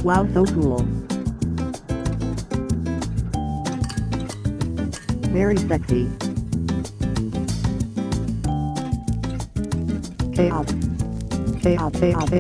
Wow, so cool. Very sexy. Chaos. Chaos, chaos.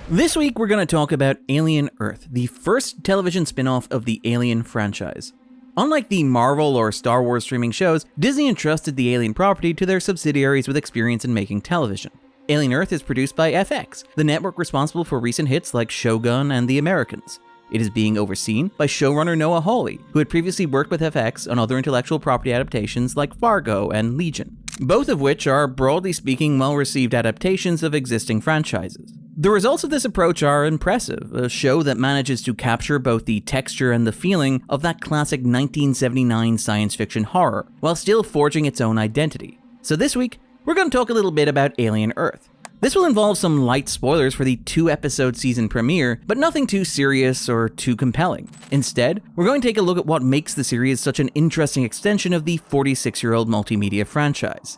This week we're going to talk about Alien Earth, the first television spin-off of the Alien franchise. Unlike the Marvel or Star Wars streaming shows, Disney entrusted the Alien property to their subsidiaries with experience in making television. Alien Earth is produced by FX, the network responsible for recent hits like Shogun and The Americans. It is being overseen by showrunner Noah Hawley, who had previously worked with FX on other intellectual property adaptations like Fargo and Legion, both of which are, broadly speaking, well-received adaptations of existing franchises. The results of this approach are impressive, a show that manages to capture both the texture and the feeling of that classic 1979 science fiction horror, while still forging its own identity. So this week, we're going to talk a little bit about Alien Earth. This will involve some light spoilers for the 2-episode season premiere, but nothing too serious or too compelling. Instead, we're going to take a look at what makes the series such an interesting extension of the 46-year-old multimedia franchise.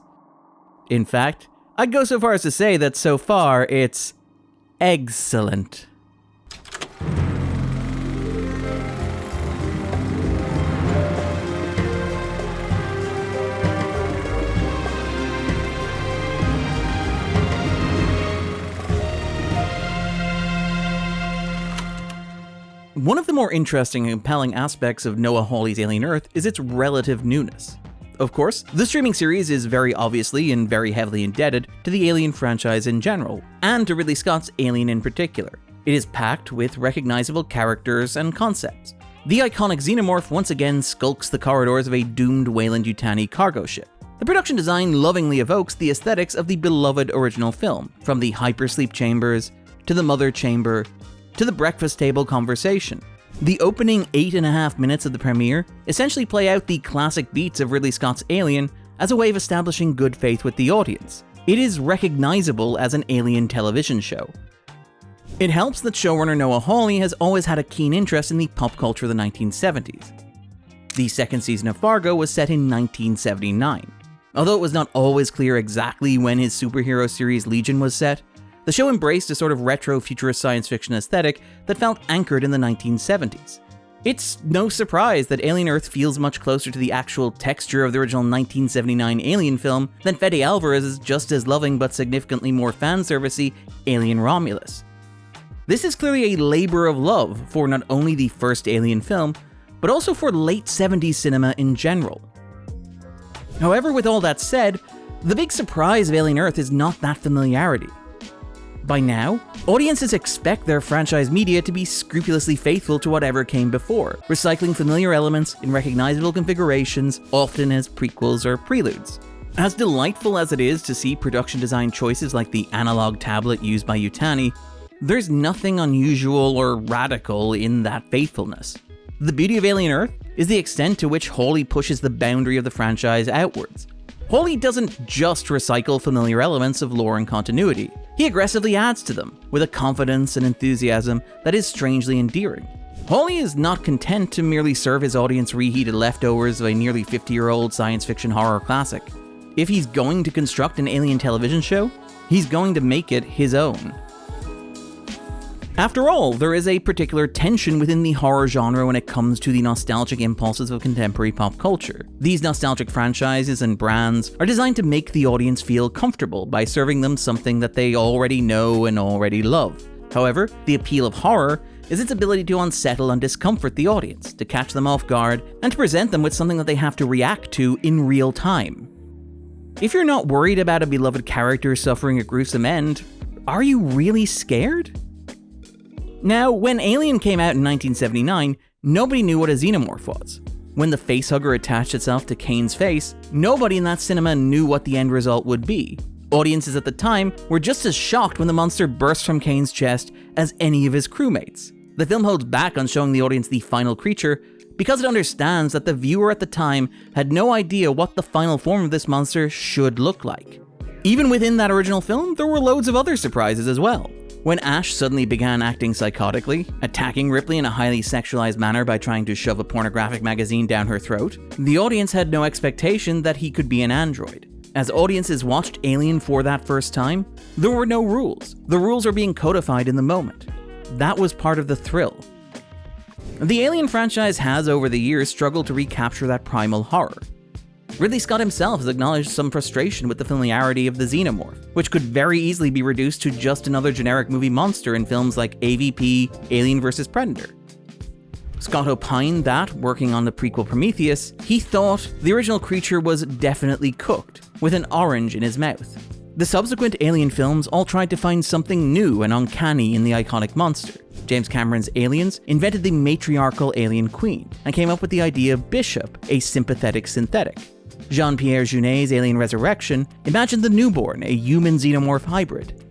In fact, I'd go so far as to say that so far, it's excellent. One of the more interesting and compelling aspects of Noah Hawley's Alien Earth is its relative newness. Of course, the streaming series is very obviously and very heavily indebted to the Alien franchise in general, and to Ridley Scott's Alien in particular. It is packed with recognizable characters and concepts. The iconic xenomorph once again skulks the corridors of a doomed Weyland-Yutani cargo ship. The production design lovingly evokes the aesthetics of the beloved original film, from the hypersleep chambers, to the mother chamber, to the breakfast table conversation. The opening 8.5 minutes of the premiere essentially play out the classic beats of Ridley Scott's Alien as a way of establishing good faith with the audience. It is recognizable as an Alien television show. It helps that showrunner Noah Hawley has always had a keen interest in the pop culture of the 1970s. The second season of Fargo was set in 1979. Although it was not always clear exactly when his superhero series Legion was set, the show embraced a sort of retro-futurist science fiction aesthetic that felt anchored in the 1970s. It's no surprise that Alien Earth feels much closer to the actual texture of the original 1979 Alien film than Fede Alvarez's just as loving but significantly more fan-servicey Alien Romulus. This is clearly a labor of love for not only the first Alien film, but also for late 70s cinema in general. However, with all that said, the big surprise of Alien Earth is not that familiarity. By now, audiences expect their franchise media to be scrupulously faithful to whatever came before, recycling familiar elements in recognizable configurations, often as prequels or preludes. As delightful as it is to see production design choices like the analog tablet used by Yutani, there's nothing unusual or radical in that faithfulness. The beauty of Alien Earth is the extent to which Hawley pushes the boundary of the franchise outwards. Hawley doesn't just recycle familiar elements of lore and continuity, he aggressively adds to them, with a confidence and enthusiasm that is strangely endearing. Hawley is not content to merely serve his audience reheated leftovers of a nearly 50-year-old science fiction horror classic. If he's going to construct an Alien television show, he's going to make it his own. After all, there is a particular tension within the horror genre when it comes to the nostalgic impulses of contemporary pop culture. These nostalgic franchises and brands are designed to make the audience feel comfortable by serving them something that they already know and already love. However, the appeal of horror is its ability to unsettle and discomfort the audience, to catch them off guard, and to present them with something that they have to react to in real time. If you're not worried about a beloved character suffering a gruesome end, are you really scared? Now, when Alien came out in 1979, nobody knew what a xenomorph was. When the facehugger attached itself to Kane's face, nobody in that cinema knew what the end result would be. Audiences at the time were just as shocked when the monster burst from Kane's chest as any of his crewmates. The film holds back on showing the audience the final creature because it understands that the viewer at the time had no idea what the final form of this monster should look like. Even within that original film, there were loads of other surprises as well. When Ash suddenly began acting psychotically, attacking Ripley in a highly sexualized manner by trying to shove a pornographic magazine down her throat, the audience had no expectation that he could be an android. As audiences watched Alien for that first time, there were no rules. The rules are being codified in the moment. That was part of the thrill. The Alien franchise has, over the years, struggled to recapture that primal horror. Ridley Scott himself has acknowledged some frustration with the familiarity of the xenomorph, which could very easily be reduced to just another generic movie monster in films like AVP, Alien vs. Predator. Scott opined that, working on the prequel Prometheus, he thought the original creature was definitely cooked, with an orange in his mouth. The subsequent Alien films all tried to find something new and uncanny in the iconic monster. James Cameron's Aliens invented the matriarchal alien queen, and came up with the idea of Bishop, a sympathetic synthetic. Jean-Pierre Jeunet's Alien Resurrection imagined the newborn, a human-xenomorph hybrid.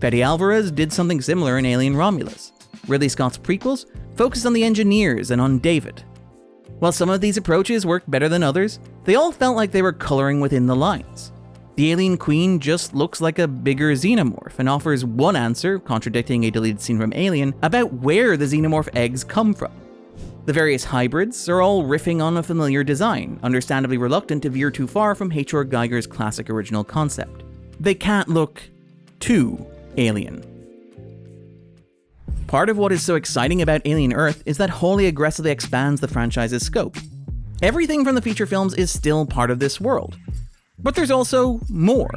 Fede Alvarez did something similar in Alien Romulus. Ridley Scott's prequels focused on the engineers and on David. While some of these approaches worked better than others, they all felt like they were coloring within the lines. The alien queen just looks like a bigger xenomorph and offers one answer, contradicting a deleted scene from Alien, about where the xenomorph eggs come from. The various hybrids are all riffing on a familiar design, understandably reluctant to veer too far from H.R. Geiger's classic original concept. They can't look too alien. Part of what is so exciting about Alien Earth is that Hawley aggressively expands the franchise's scope. Everything from the feature films is still part of this world. But there's also more.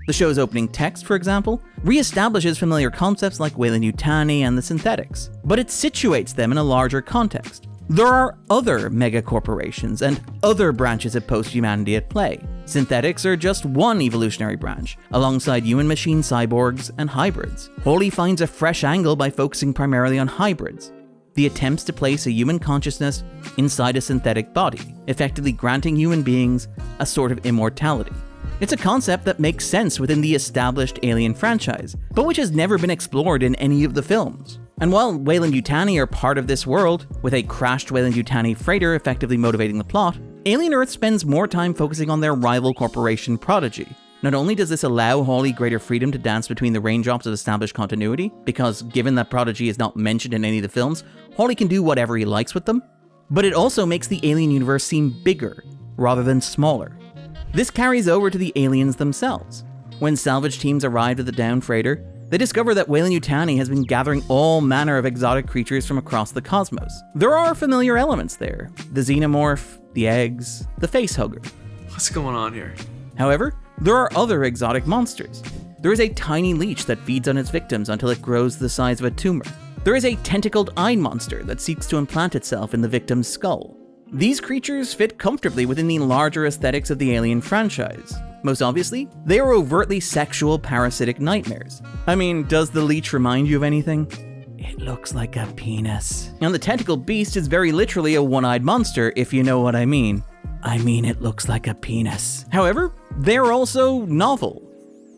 The show's opening text, for example, re-establishes familiar concepts like Weyland-Yutani and the synthetics, but it situates them in a larger context. There are other megacorporations and other branches of post-humanity at play. Synthetics are just one evolutionary branch, alongside human-machine cyborgs and hybrids. Hawley finds a fresh angle by focusing primarily on hybrids. The attempts to place a human consciousness inside a synthetic body, effectively granting human beings a sort of immortality. It's a concept that makes sense within the established Alien franchise, but which has never been explored in any of the films. And while Weyland-Yutani are part of this world, with a crashed Weyland-Yutani freighter effectively motivating the plot, Alien Earth spends more time focusing on their rival corporation Prodigy. Not only does this allow Hawley greater freedom to dance between the raindrops of established continuity, because given that Prodigy is not mentioned in any of the films, Hawley can do whatever he likes with them, but it also makes the Alien universe seem bigger, rather than smaller. This carries over to the aliens themselves. When salvage teams arrive at the downed freighter, they discover that Weyland-Yutani has been gathering all manner of exotic creatures from across the cosmos. There are familiar elements there: the xenomorph, the eggs, the facehugger. What's going on here? However, there are other exotic monsters. There is a tiny leech that feeds on its victims until it grows the size of a tumor. There is a tentacled eye monster that seeks to implant itself in the victim's skull. These creatures fit comfortably within the larger aesthetics of the Alien franchise. Most obviously, they are overtly sexual parasitic nightmares. I mean, does the leech remind you of anything? It looks like a penis. And the tentacled beast is very literally a one-eyed monster, if you know what I mean. I mean, it looks like a penis. However, they're also novel.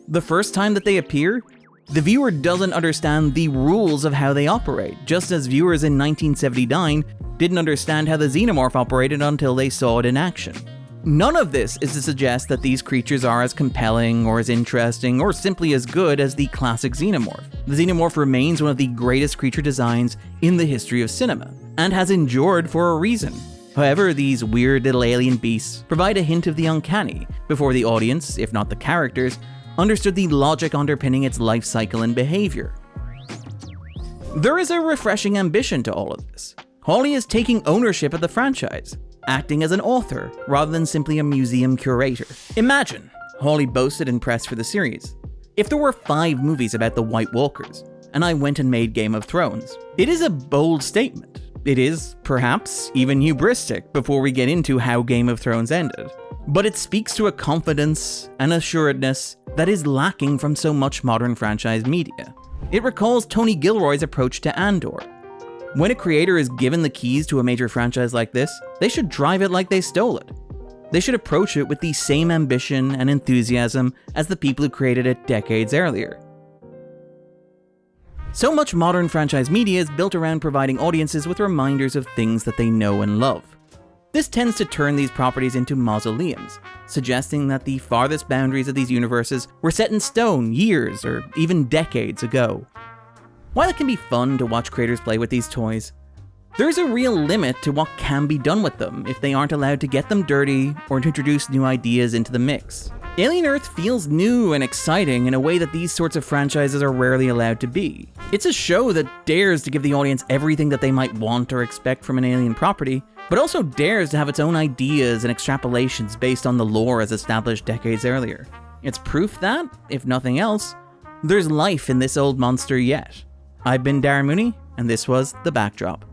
The first time that they appear, the viewer doesn't understand the rules of how they operate, just as viewers in 1979 didn't understand how the xenomorph operated until they saw it in action. None of this is to suggest that these creatures are as compelling or as interesting or simply as good as the classic xenomorph. The xenomorph remains one of the greatest creature designs in the history of cinema, and has endured for a reason. However, these weird little alien beasts provide a hint of the uncanny before the audience, if not the characters, understood the logic underpinning its life cycle and behavior. There is a refreshing ambition to all of this. Hawley is taking ownership of the franchise, acting as an author rather than simply a museum curator. Imagine, Hawley boasted in press for the series, if there were 5 movies about the White Walkers, and I went and made Game of Thrones. It is a bold statement. It is, perhaps, even hubristic before we get into how Game of Thrones ended. But it speaks to a confidence and assuredness that is lacking from so much modern franchise media. It recalls Tony Gilroy's approach to Andor. When a creator is given the keys to a major franchise like this, they should drive it like they stole it. They should approach it with the same ambition and enthusiasm as the people who created it decades earlier. So much modern franchise media is built around providing audiences with reminders of things that they know and love. This tends to turn these properties into mausoleums, suggesting that the farthest boundaries of these universes were set in stone years or even decades ago. While it can be fun to watch creators play with these toys, there's a real limit to what can be done with them if they aren't allowed to get them dirty or to introduce new ideas into the mix. Alien Earth feels new and exciting in a way that these sorts of franchises are rarely allowed to be. It's a show that dares to give the audience everything that they might want or expect from an alien property, but also dares to have its own ideas and extrapolations based on the lore as established decades earlier. It's proof that, if nothing else, there's life in this old monster yet. I've been Darren Mooney, and this was The Backdrop.